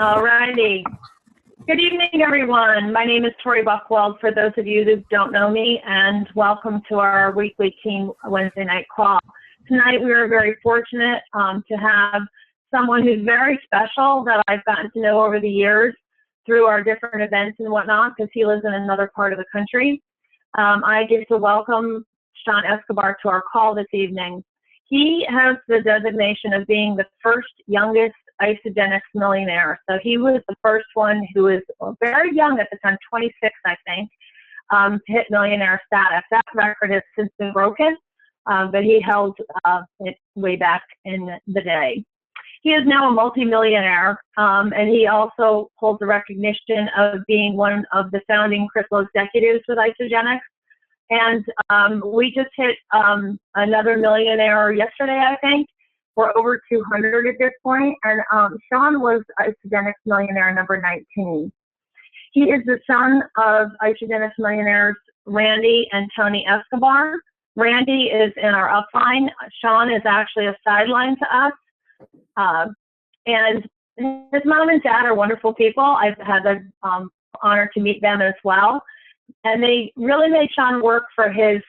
All righty. Good evening, everyone. My name is Tori Buchwald, for those of you who don't know me, and welcome to our weekly Team Wednesday night call. Tonight, we are very fortunate to have someone who's very special that I've gotten to know over the years through our different events and whatnot, because he lives in another part of the country. I get to welcome Sean Escobar to our call this evening. He has the designation of being the first youngest Isagenix millionaire. So he was the first one who was very young at the time, 26, I think, to hit millionaire status. That record has since been broken, but he held it way back in the day. He is now a multimillionaire, and he also holds the recognition of being one of the founding crystal executives with Isagenix. And we just hit another millionaire yesterday, I think. We're over 200 at this point, and Sean was Isagenix millionaire number 19. He is the son of Isagenix millionaires Randy and Tony Escobar. Randy is in our upline. Sean is actually a sideline to us. And his mom and dad are wonderful people. I've had the honor to meet them as well. And they really made Sean work for his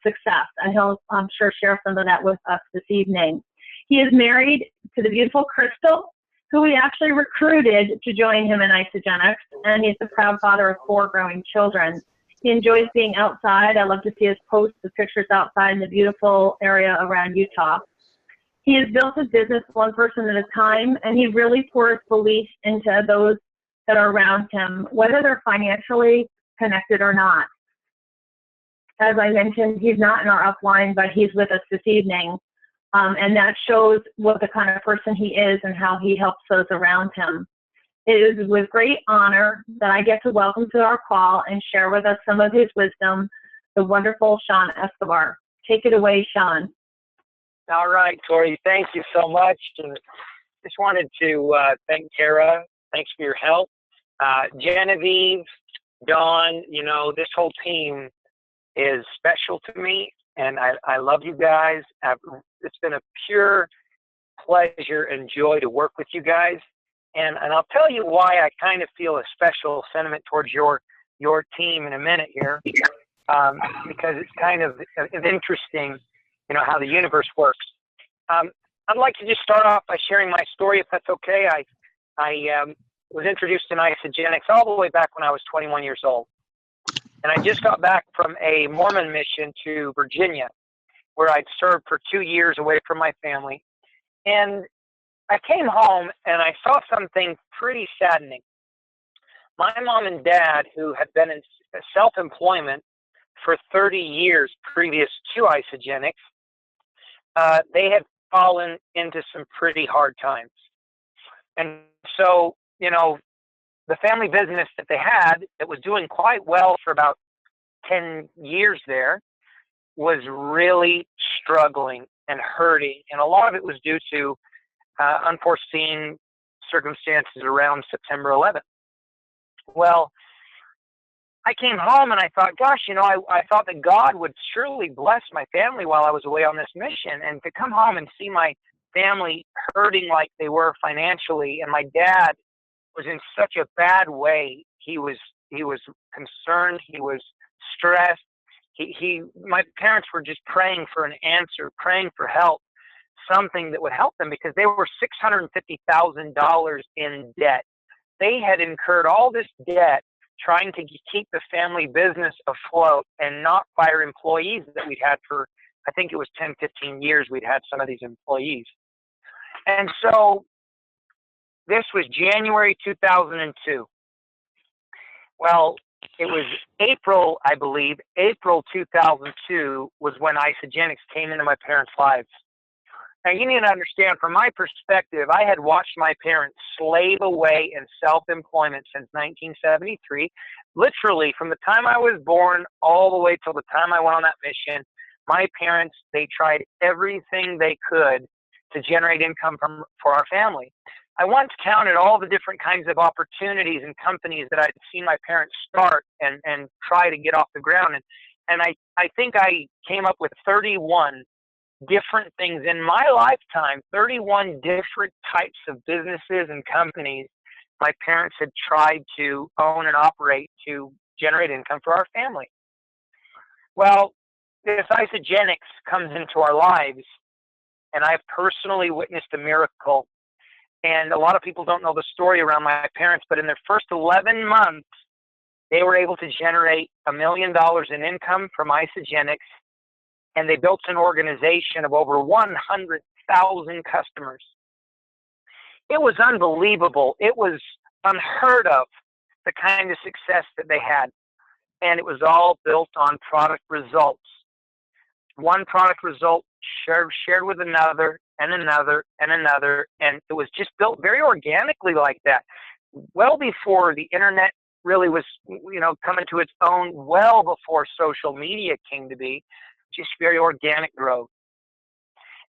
success, and he'll, I'm sure, share some of that with us this evening. He is married to the beautiful Crystal, who we actually recruited to join him in Isagenix, and he's the proud father of 4 growing children. He enjoys being outside. I love to see his posts of pictures outside in the beautiful area around Utah. He has built his business one person at a time, and he really pours belief into those that are around him, whether they're financially connected or not. As I mentioned, he's not in our upline, but he's with us this evening. And that shows what the kind of person he is and how he helps those around him. It is with great honor that I get to welcome to our call and share with us some of his wisdom, the wonderful Sean Escobar. Take it away, Sean. All right, Tori, thank you so much. And just wanted to thank Tara. Thanks for your help. Genevieve, Dawn, you know, this whole team is special to me, and I love you guys. It's been a pure pleasure and joy to work with you guys. And I'll tell you why I kind of feel a special sentiment towards your team in a minute here, because it's kind of interesting, you know, how the universe works. I'd like to just start off by sharing my story, if that's okay. I was introduced in Isagenix all the way back when I was 21 years old. And I just got back from a Mormon mission to Virginia, where I'd served for 2 years away from my family. And I came home and I saw something pretty saddening. My mom and dad, who had been in self-employment for 30 years previous to Isagenix, they had fallen into some pretty hard times. And so, you know, the family business that they had that was doing quite well for about 10 years there was really struggling and hurting. And a lot of it was due to unforeseen circumstances around September 11th. Well, I came home and I thought, gosh, you know, I thought that God would surely bless my family while I was away on this mission. And to come home and see my family hurting like they were financially, and my dad was in such a bad way. He was concerned. He was stressed. My parents were just praying for an answer, praying for help, something that would help them, because they were $650,000 in debt. They had incurred all this debt trying to keep the family business afloat and not fire employees that we'd had for, I think it was 10, 15 years we'd had some of these employees. And so this was January 2002. Well, it was April, I believe, April 2002 was when Isagenix came into my parents' lives. Now, you need to understand, from my perspective, I had watched my parents slave away in self-employment since 1973. Literally, from the time I was born all the way till the time I went on that mission, my parents, they tried everything they could to generate income for our family. I once counted all the different kinds of opportunities and companies that I'd seen my parents start and try to get off the ground. And I think I came up with 31 different things in my lifetime, 31 different types of businesses and companies my parents had tried to own and operate to generate income for our family. Well, this Isagenix comes into our lives, and I've personally witnessed a miracle. And a lot of people don't know the story around my parents, but in their first 11 months, they were able to generate $1 million in income from Isagenix, and they built an organization of over 100,000 customers. It was unbelievable. It was unheard of, the kind of success that they had. And it was all built on product results. One product result shared with another and another and another. And it was just built very organically like that. Well before the internet really was, coming to its own, well before social media came to be, just very organic growth.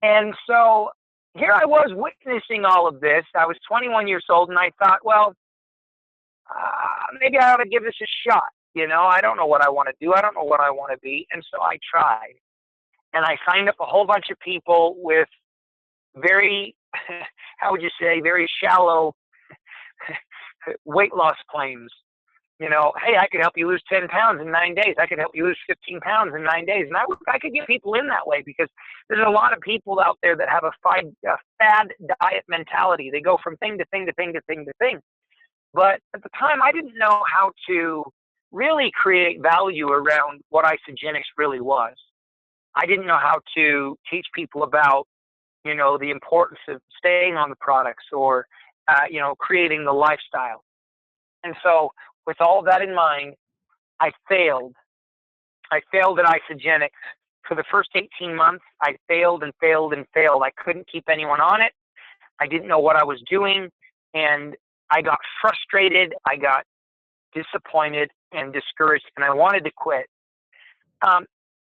And so here I was witnessing all of this. I was 21 years old, and I thought, well, maybe I ought to give this a shot. I don't know what I want to do. I don't know what I want to be. And so I tried. And I signed up a whole bunch of people with very, how would you say, very shallow weight loss claims. Hey, I could help you lose 10 pounds in 9 days. I could help you lose 15 pounds in 9 days. And I could get people in that way, because there's a lot of people out there that have a fad diet mentality. They go from thing to thing to thing to thing to thing. But at the time, I didn't know how to really create value around what Isagenix really was. I didn't know how to teach people about, the importance of staying on the products, or, creating the lifestyle. And so with all that in mind, I failed. I failed at Isagenix. For the first 18 months, I failed and failed and failed. I couldn't keep anyone on it. I didn't know what I was doing. And I got frustrated. I got disappointed and discouraged, and I wanted to quit.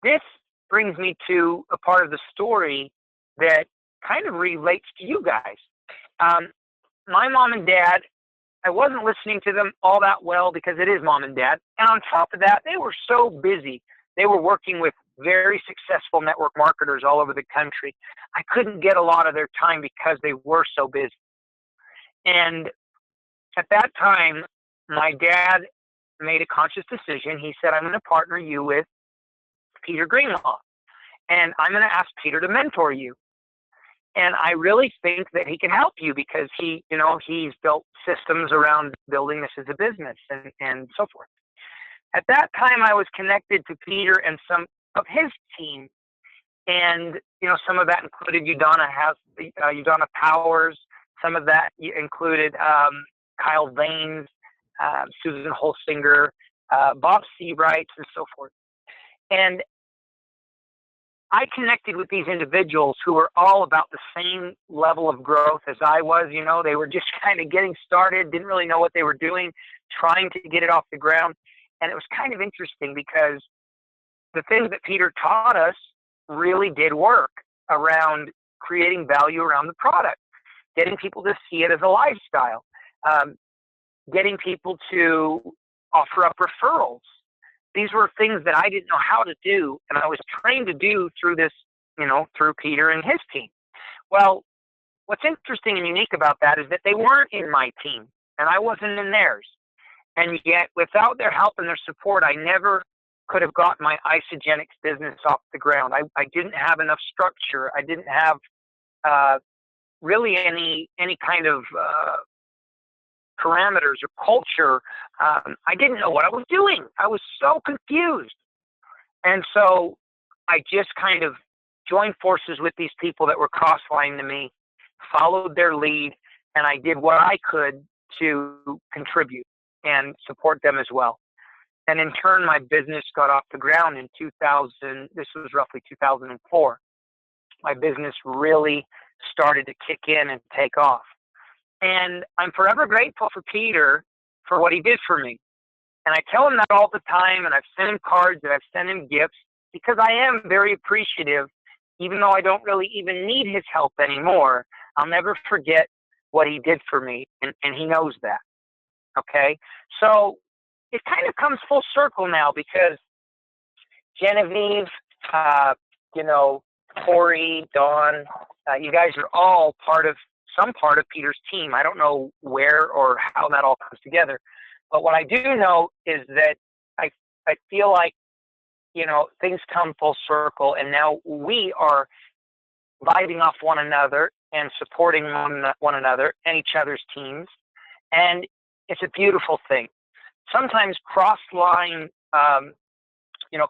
This brings me to a part of the story that kind of relates to you guys. My mom and dad, I wasn't listening to them all that well, because it is mom and dad. And on top of that, they were so busy. They were working with very successful network marketers all over the country. I couldn't get a lot of their time because they were so busy. And at that time, my dad made a conscious decision. He said, I'm going to partner you with Peter Greenlaw, and I'm going to ask Peter to mentor you. And I really think that he can help you, because he's built systems around building this as a business and so forth. At that time, I was connected to Peter and some of his team. And, some of that included Udonna Powers. Some of that included Kyle Vaines, Susan Holsinger, Bob Seawright, and so forth. And I connected with these individuals who were all about the same level of growth as I was. They were just kind of getting started, didn't really know what they were doing, trying to get it off the ground. And it was kind of interesting, because the things that Peter taught us really did work around creating value around the product, getting people to see it as a lifestyle, getting people to offer up referrals. These were things that I didn't know how to do, and I was trained to do through this, through Peter and his team. Well, what's interesting and unique about that is that they weren't in my team, and I wasn't in theirs. And yet, without their help and their support, I never could have got my Isagenix business off the ground. I didn't have enough structure. I didn't have really any kind of parameters or culture. I didn't know what I was doing. I was so confused. And so I just kind of joined forces with these people that were cross-line to me, followed their lead, and I did what I could to contribute and support them as well. And in turn, my business got off the ground in 2000. This was roughly 2004. My business really started to kick in and take off. And I'm forever grateful for Peter for what he did for me. And I tell him that all the time, and I've sent him cards and I've sent him gifts, because I am very appreciative. Even though I don't really even need his help anymore, I'll never forget what he did for me, and he knows that. Okay? So it kind of comes full circle now, because Genevieve, Tori, Dawn, you guys are all part of some part of Peter's team. I don't know where or how that all comes together. But what I do know is that I feel like, things come full circle, and now we are vibing off one another and supporting one another and each other's teams. And it's a beautiful thing. Sometimes cross-line,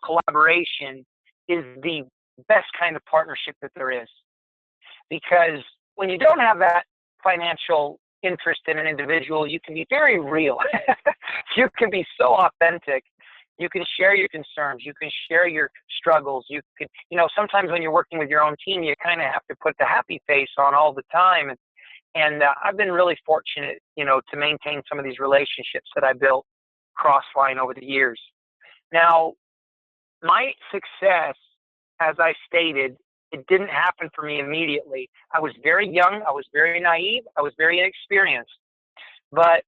collaboration is the best kind of partnership that there is. Because when you don't have that financial interest in an individual, you can be very real. You can be so authentic. You can share your concerns. You can share your struggles. You can, sometimes when you're working with your own team, you kind of have to put the happy face on all the time. And I've been really fortunate, to maintain some of these relationships that I built cross-line over the years. Now, my success, as I stated, it didn't happen for me immediately. I was very young. I was very naive. I was very inexperienced. But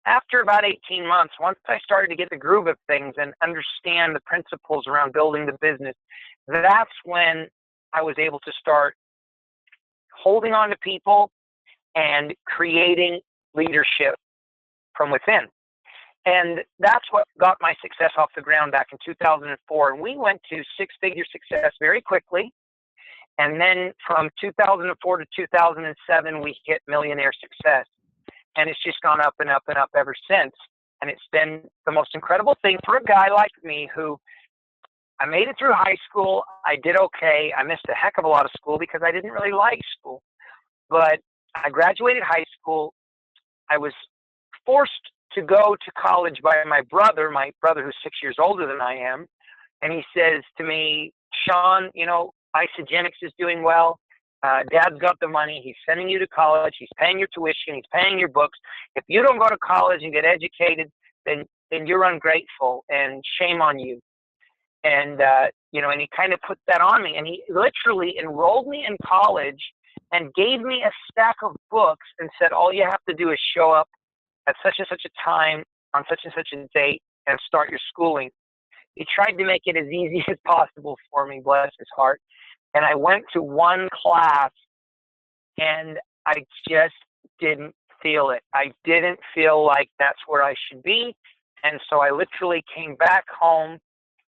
after about 18 months, once I started to get the groove of things and understand the principles around building the business, that's when I was able to start holding on to people and creating leadership from within. And that's what got my success off the ground back in 2004. And we went to six-figure success very quickly. And then from 2004 to 2007, we hit millionaire success. And it's just gone up and up and up ever since. And it's been the most incredible thing for a guy like me who, I made it through high school. I did okay. I missed a heck of a lot of school because I didn't really like school. But I graduated high school. I was forced to go to college by my brother who's 6 years older than I am. And he says to me, Sean, Isagenix is doing well. Dad's got the money. He's sending you to college. He's paying your tuition. He's paying your books. If you don't go to college and get educated, then you're ungrateful and shame on you. And, and he kind of put that on me. And he literally enrolled me in college and gave me a stack of books and said, all you have to do is show up at such and such a time on such and such a date and start your schooling. He tried to make it as easy as possible for me, bless his heart. And I went to one class and I just didn't feel it. I didn't feel like that's where I should be. And so I literally came back home.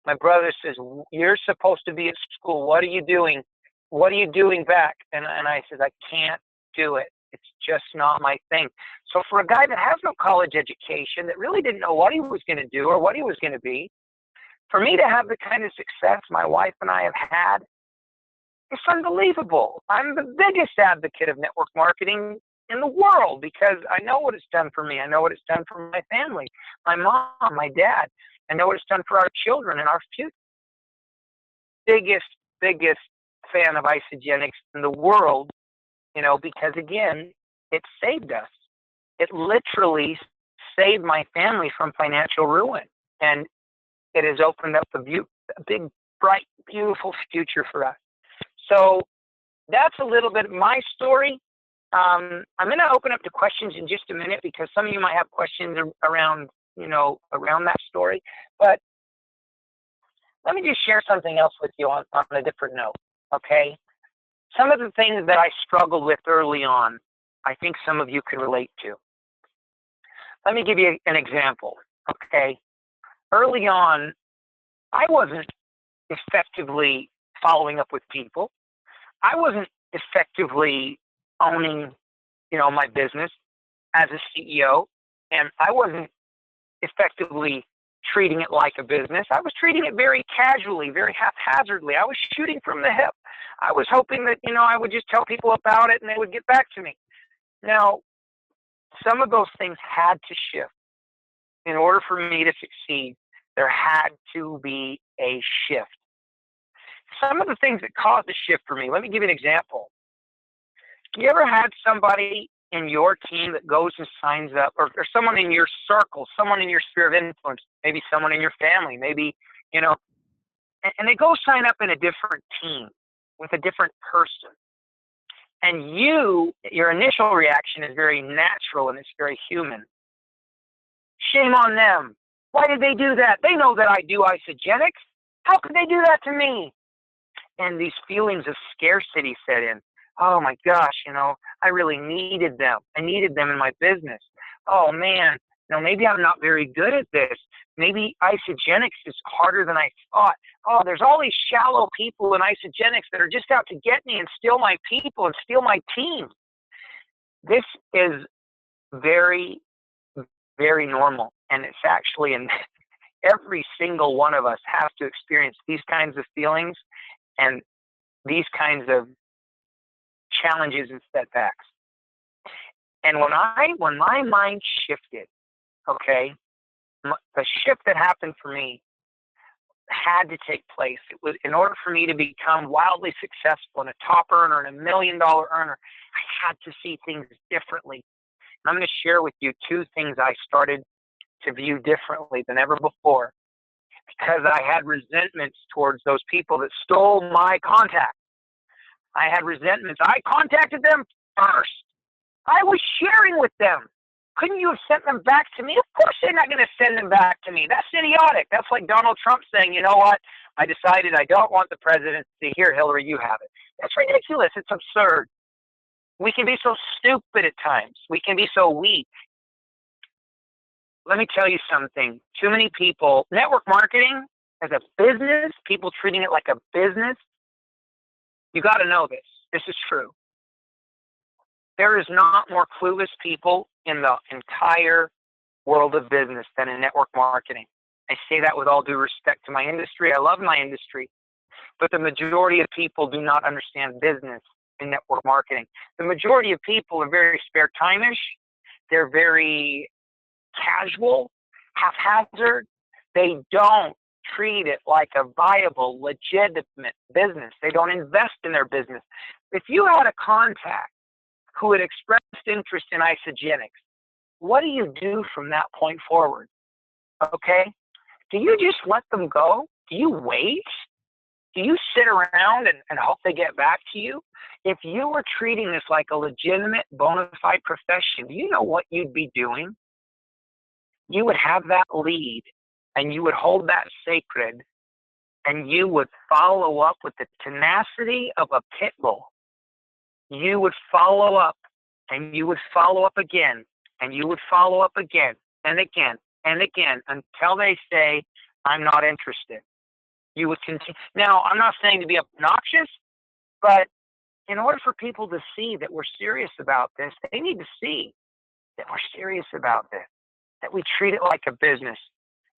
My brother says, you're supposed to be at school. What are you doing? What are you doing back? And I said, I can't do it. It's just not my thing. So for a guy that has no college education, that really didn't know what he was going to do or what he was going to be, for me to have the kind of success my wife and I have had, it's unbelievable. I'm the biggest advocate of network marketing in the world because I know what it's done for me. I know what it's done for my family, my mom, my dad. I know what it's done for our children and our future. Biggest fan of Isagenix in the world, because again, it saved us. It literally saved my family from financial ruin. And it has opened up a big, bright, beautiful future for us. So that's a little bit of my story. I'm going to open up to questions in just a minute because some of you might have questions around that story. But let me just share something else with you on a different note, okay? Some of the things that I struggled with early on, I think some of you can relate to. Let me give you an example, okay? Early on, I wasn't effectively following up with people. I wasn't effectively owning, my business as a CEO, and I wasn't effectively treating it like a business. I was treating it very casually, very haphazardly. I was shooting from the hip. I was hoping that, I would just tell people about it and they would get back to me. Now, some of those things had to shift. In order for me to succeed, there had to be a shift. Some of the things that caused the shift for me, let me give you an example. You ever had somebody in your team that goes and signs up, or someone in your circle, someone in your sphere of influence, maybe someone in your family, maybe, and they go sign up in a different team with a different person. And your initial reaction is very natural and it's very human. Shame on them. Why did they do that? They know that I do Isagenix. How could they do that to me? And these feelings of scarcity set in. Oh my gosh, I really needed them. I needed them in my business. Oh man, maybe I'm not very good at this. Maybe Isagenix is harder than I thought. Oh, there's all these shallow people in Isagenix that are just out to get me and steal my people and steal my team. This is very, very normal. And it's actually in every single one of us has to experience these kinds of feelings and these kinds of challenges and setbacks. And when my mind shifted, okay, the shift that happened for me had to take place. It was in order for me to become wildly successful and a top earner and $1 million earner, I had to see things differently. And I'm going to share with you 2 things I started to view differently than ever before, because I had resentments towards those people that stole my contact. I had resentments. I contacted them first. I was sharing with them. Couldn't you have sent them back to me? Of course they're not going to send them back to me. That's idiotic. That's like Donald Trump saying, you know what? I decided I don't want the presidency. Here, Hillary, you have it. That's ridiculous. It's absurd. We can be so stupid at times. We can be so weak. Let me tell you something. Too many people, network marketing as a business, people treating it like a business, you got to know this. This is true. There is not more clueless people in the entire world of business than in network marketing. I say that with all due respect to my industry. I love my industry. But the majority of people do not understand business in network marketing. The majority of people are very spare time-ish. They're very casual, haphazard. They don't treat it like a viable, legitimate business. They don't invest in their business. If you had a contact who had expressed interest in Isagenix, what do you do from that point forward? Okay? Do you just let them go? Do you wait? Do you sit around and hope they get back to you? If you were treating this like a legitimate, bona fide profession, do you know what you'd be doing? You would have that lead, and you would hold that sacred, and you would follow up with the tenacity of a pit bull. You would follow up, and you would follow up again, and you would follow up again, and again, and again, until they say, I'm not interested. You would continue. Now, I'm not saying to be obnoxious, but in order for people to see that we're serious about this, they need to see that we're serious about this, that we treat it like a business,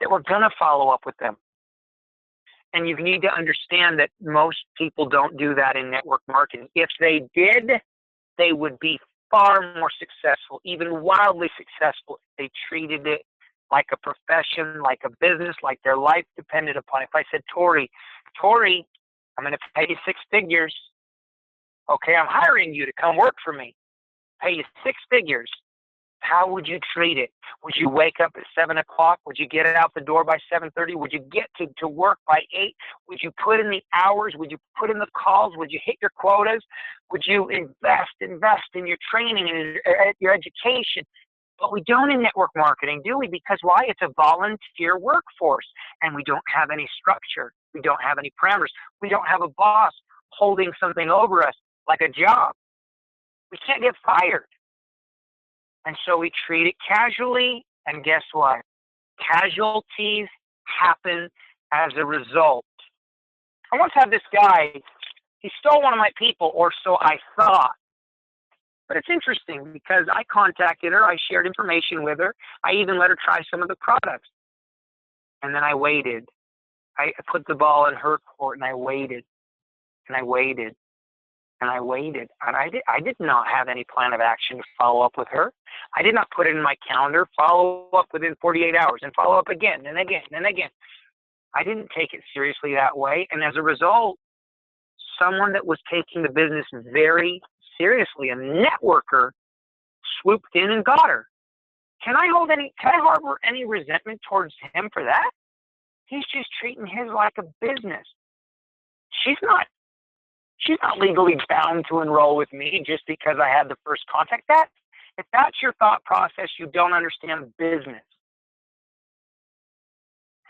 that we're going to follow up with them. And you need to understand that most people don't do that in network marketing. If they did, they would be far more successful, even wildly successful, if they treated it like a profession, like a business, like their life depended upon it. If I said, Tori, I'm going to pay you 6 figures. Okay, I'm hiring you to come work for me. Pay you 6 figures. How would you treat it? Would you wake up at 7 o'clock? Would you get it out the door by 7:30? Would you get to work by 8? Would you put in the hours? Would you put in the calls? Would you hit your quotas? Would you invest in your training and your education? But we don't in network marketing, do we? Because why? It's a volunteer workforce, and we don't have any structure. We don't have any parameters. We don't have a boss holding something over us like a job. We can't get fired. And so we treat it casually, and guess what? Casualties happen as a result. I once had this guy, he stole one of my people, or so I thought. But it's interesting because I contacted her, I shared information with her, I even let her try some of the products. And then I waited. I put the ball in her court, and I waited, and I waited, and I waited. And I did not have any plan of action to follow up with her. I did not put it in my calendar, follow up within 48 hours, and follow up again, and again, and again. I didn't take it seriously that way. And as a result, someone that was taking the business very seriously, a networker, swooped in and got her. Can I harbor any resentment towards him for that? He's just treating his like a business. She's not legally bound to enroll with me just because I had the first contact. If that's your thought process, you don't understand business.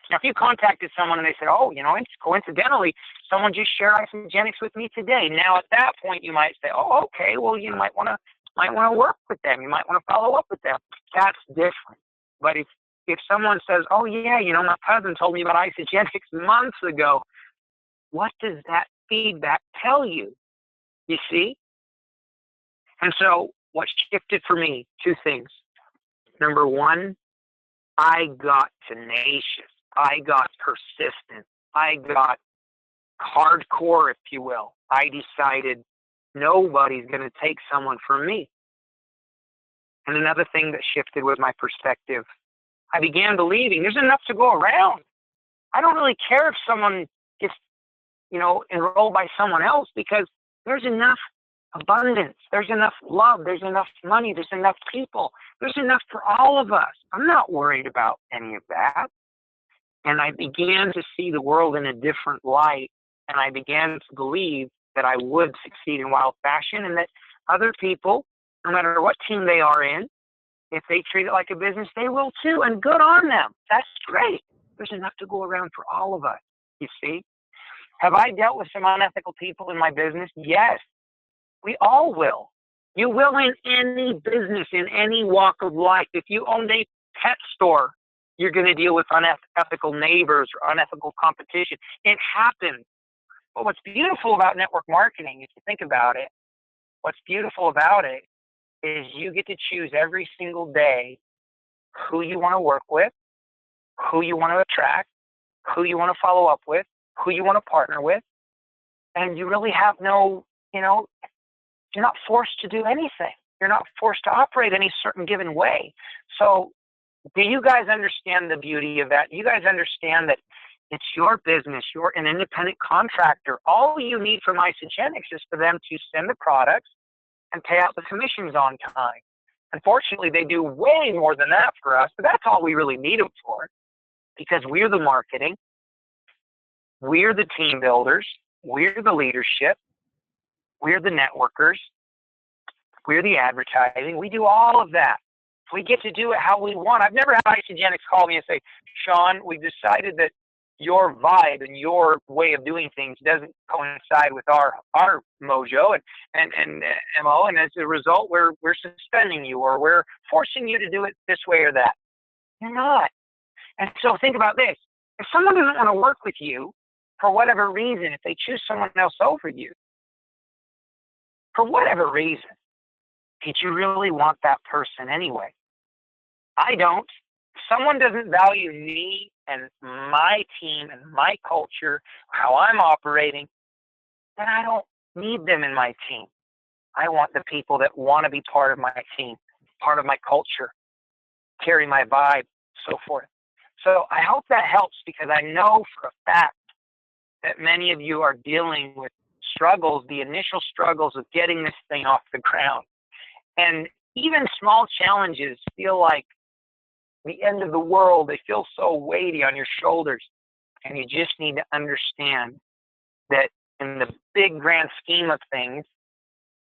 Now, if you contacted someone and they said, oh, it's coincidentally, someone just shared Isagenix with me today. Now, at that point, you might say, oh, okay, well, you might want to might want to work with them. You might want to follow up with them. That's different. But if someone says, oh, yeah, my cousin told me about Isagenix months ago, what does that feedback tell you? You see? And so what shifted for me, two things. Number one, I got tenacious. I got persistent. I got hardcore, if you will. I decided nobody's going to take someone from me. And another thing that shifted was my perspective. I began believing there's enough to go around. I don't really care if someone gets, enrolled by someone else, because there's enough abundance. There's enough love. There's enough money. There's enough people. There's enough for all of us. I'm not worried about any of that. And I began to see the world in a different light. And I began to believe that I would succeed in wild fashion, and that other people, no matter what team they are in, if they treat it like a business, they will too. And good on them. That's great. There's enough to go around for all of us, you see. Have I dealt with some unethical people in my business? Yes. We all will. You will in any business, in any walk of life. If you own a pet store, you're going to deal with unethical neighbors or unethical competition. It happens. But what's beautiful about network marketing, if you think about it, what's beautiful about it is you get to choose every single day who you want to work with, who you want to attract, who you want to follow up with, who you want to partner with. And you really have no, you're not forced to do anything. You're not forced to operate any certain given way. So do you guys understand the beauty of that? Do you guys understand that it's your business? You're an independent contractor. All you need from Isagenix is for them to send the products and pay out the commissions on time. Unfortunately, they do way more than that for us, but that's all we really need them for, because we're the marketing, we're the team builders, we're the leadership, we're the networkers, we're the advertising. We do all of that. We get to do it how we want. I've never had Isagenix call me and say, Sean, we've decided that your vibe and your way of doing things doesn't coincide with our mojo and MO, and as a result, we're suspending you, or we're forcing you to do it this way or that. You're not. And so think about this. If someone doesn't want to work with you for whatever reason, if they choose someone else over you, for whatever reason, did you really want that person anyway? I don't. If someone doesn't value me and my team and my culture, how I'm operating, then I don't need them in my team. I want the people that want to be part of my team, part of my culture, carry my vibe, so forth. So I hope that helps, because I know for a fact that many of you are dealing with struggles, the initial struggles of getting this thing off the ground. And even small challenges feel like the end of the world. They feel so weighty on your shoulders. And you just need to understand that in the big grand scheme of things,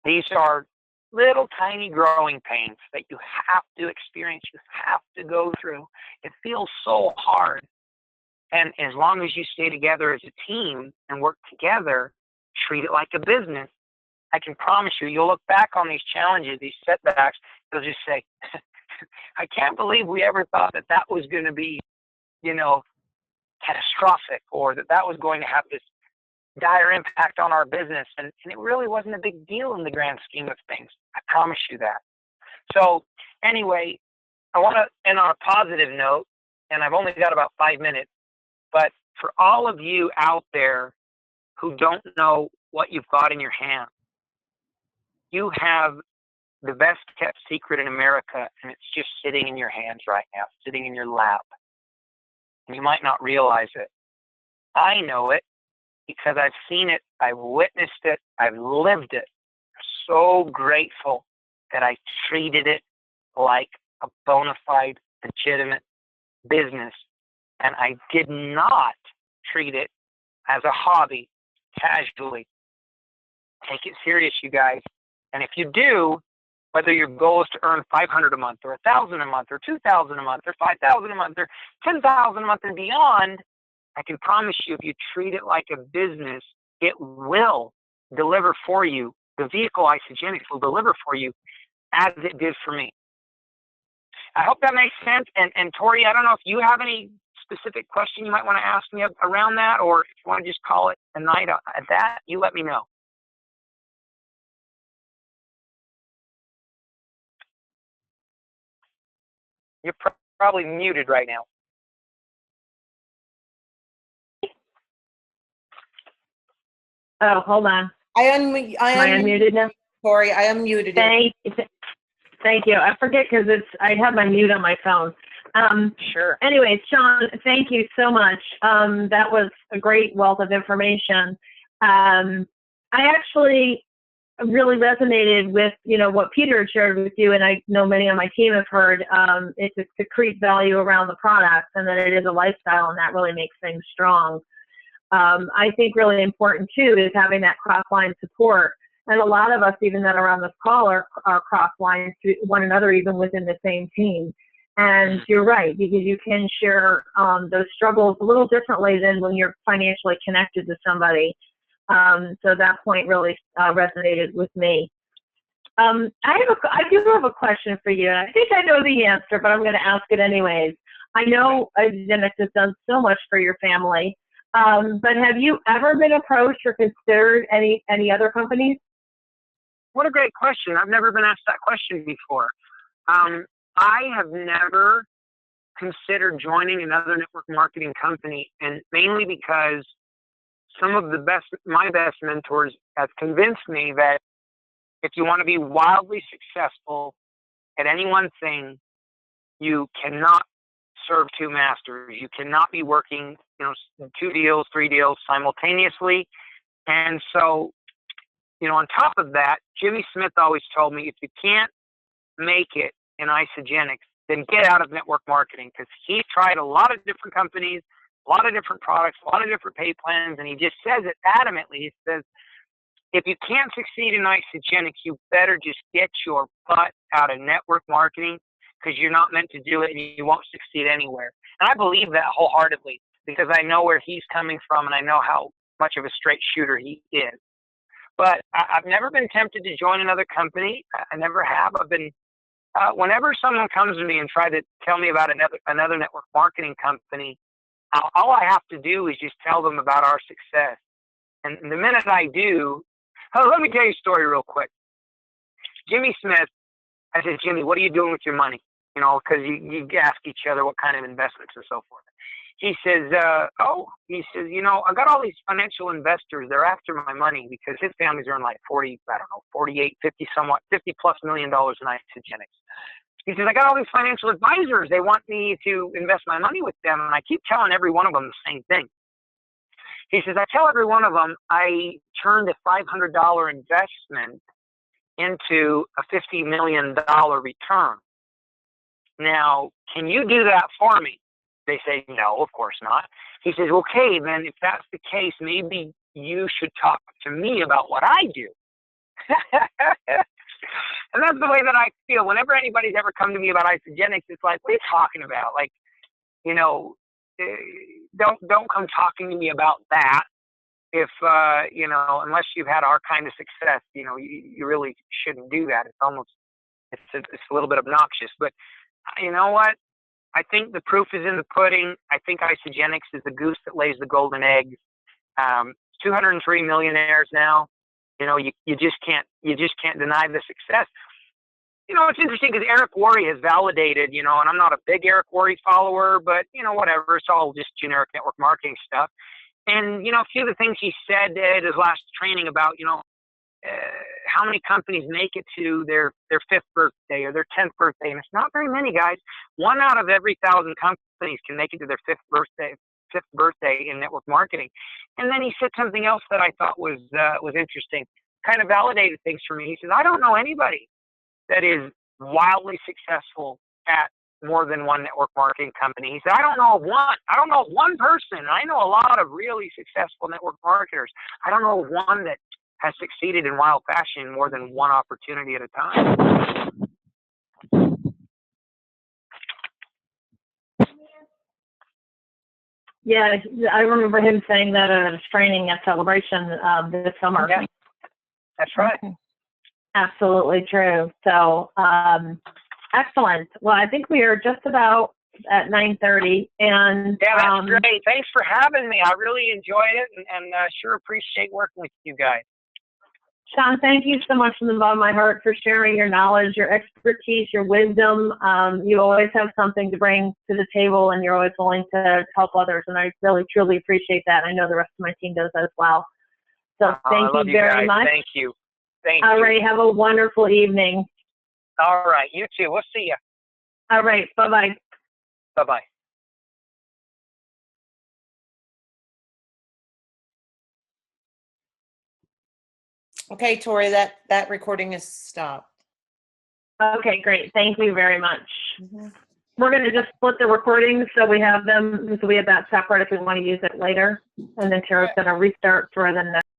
these are little tiny growing pains that you have to experience, you have to go through. It feels so hard. And as long as you stay together as a team and work together, treat it like a business, I can promise you, you'll look back on these challenges, these setbacks, you'll just say, I can't believe we ever thought that that was going to be, catastrophic, or that was going to have this dire impact on our business. And it really wasn't a big deal in the grand scheme of things. I promise you that. So anyway, I want to end on a positive note, and I've only got about 5 minutes, but for all of you out there who don't know what you've got in your hand, you have the best kept secret in America, and it's just sitting in your hands right now, sitting in your lap. And you might not realize it. I know it because I've seen it, I've witnessed it, I've lived it. I'm so grateful that I treated it like a bona fide, legitimate business. And I did not treat it as a hobby, casually. Take it serious, you guys. And if you do, whether your goal is to earn $500 a month, or $1,000 a month, or $2,000 a month, or $5,000 a month, or $10,000 a month and beyond, I can promise you, if you treat it like a business, it will deliver for you. The vehicle Isagenix will deliver for you as it did for me. I hope that makes sense. And Tori, I don't know if you have any specific question you might want to ask me around that, or if you want to just call it a night at that, you let me know. You're probably muted right now. Oh, hold on. Am I unmuted now? Tori, I unmuted you. Thank you. I forget because I have my mute on my phone. Sure. Anyway, Sean, thank you so much. That was a great wealth of information. I actually really resonated with, what Peter had shared with you, and I know many on my team have heard. It's to create value around the product, and that it is a lifestyle, and that really makes things strong. I think really important too is having that cross-line support. And a lot of us, even that are on this call, are cross-line to one another, even within the same team. And you're right, because you can share those struggles a little differently than when you're financially connected to somebody. So that point really resonated with me. I do have a question for you. I think I know the answer, but I'm going to ask it anyways. I know Isagenix has done so much for your family, but have you ever been approached or considered any other companies? What a great question. I've never been asked that question before. I have never considered joining another network marketing company, and mainly because some of my best mentors have convinced me that if you want to be wildly successful at any one thing, you cannot serve two masters. You cannot be working, 2 deals, 3 deals simultaneously. And so, on top of that, Jimmy Smith always told me, if you can't make it in Isagenix, then get out of network marketing, because he tried a lot of different companies, a lot of different products, a lot of different pay plans, and he just says it adamantly. He says, if you can't succeed in Isagenix, you better just get your butt out of network marketing, because you're not meant to do it and you won't succeed anywhere. And I believe that wholeheartedly, because I know where he's coming from and I know how much of a straight shooter he is. But I've never been tempted to join another company. I never have. I've been, whenever someone comes to me and try to tell me about another network marketing company, all I have to do is just tell them about our success. And the minute I do, let me tell you a story real quick. Jimmy Smith, I said, Jimmy, what are you doing with your money? Because you ask each other what kind of investments and so forth. He says, I got all these financial investors. They're after my money because his family's earned like 48, 50 plus $50 million in Isagenix. He says, I got all these financial advisors. They want me to invest my money with them. And I keep telling every one of them the same thing. He says, I tell every one of them, I turned a $500 investment into a $50 million return. Now, can you do that for me? They say, no, of course not. He says, okay, then if that's the case, maybe you should talk to me about what I do. And that's the way that I feel. Whenever anybody's ever come to me about Isagenix, it's like, what are you talking about? Like, don't come talking to me about that. If, unless you've had our kind of success, you really shouldn't do that. It's a little bit obnoxious. But you know what? I think the proof is in the pudding. I think Isagenix is the goose that lays the golden eggs. 203 millionaires now. You just can't deny the success. It's interesting because Eric Worre has validated, and I'm not a big Eric Worre follower, but whatever. It's all just generic network marketing stuff. And a few of the things he said at his last training about, how many companies make it to their 5th birthday or their 10th birthday, and it's not very many, guys. 1 out of every 1,000 companies can make it to their 5th birthday in network marketing. And then he said something else that I thought was interesting, kind of validated things for me. He says, I don't know anybody that is wildly successful at more than one network marketing company. He said, I don't know of one person. I know a lot of really successful network marketers. I don't know of one that has succeeded in wild fashion in more than one opportunity at a time. Yeah, I remember him saying that at his training at Celebration this summer. Yeah, that's right. Absolutely true. So, excellent. Well, I think we are just about at 9:30, and Yeah, that's great. Thanks for having me. I really enjoyed it, and sure appreciate working with you guys. Sean, thank you so much from the bottom of my heart for sharing your knowledge, your expertise, your wisdom. You always have something to bring to the table, and you're always willing to help others, and I really, truly appreciate that. I know the rest of my team does as well. So thank you very much. Thank you. Thank you. All right, have a wonderful evening. All right, you too. We'll see you. All right, bye-bye. Bye-bye. Okay, Tori, that recording is stopped. Okay, great. Thank you very much. We're going to just split the recordings so we have them, so we have that separate if we want to use it later. And then Tara's going to restart for the next.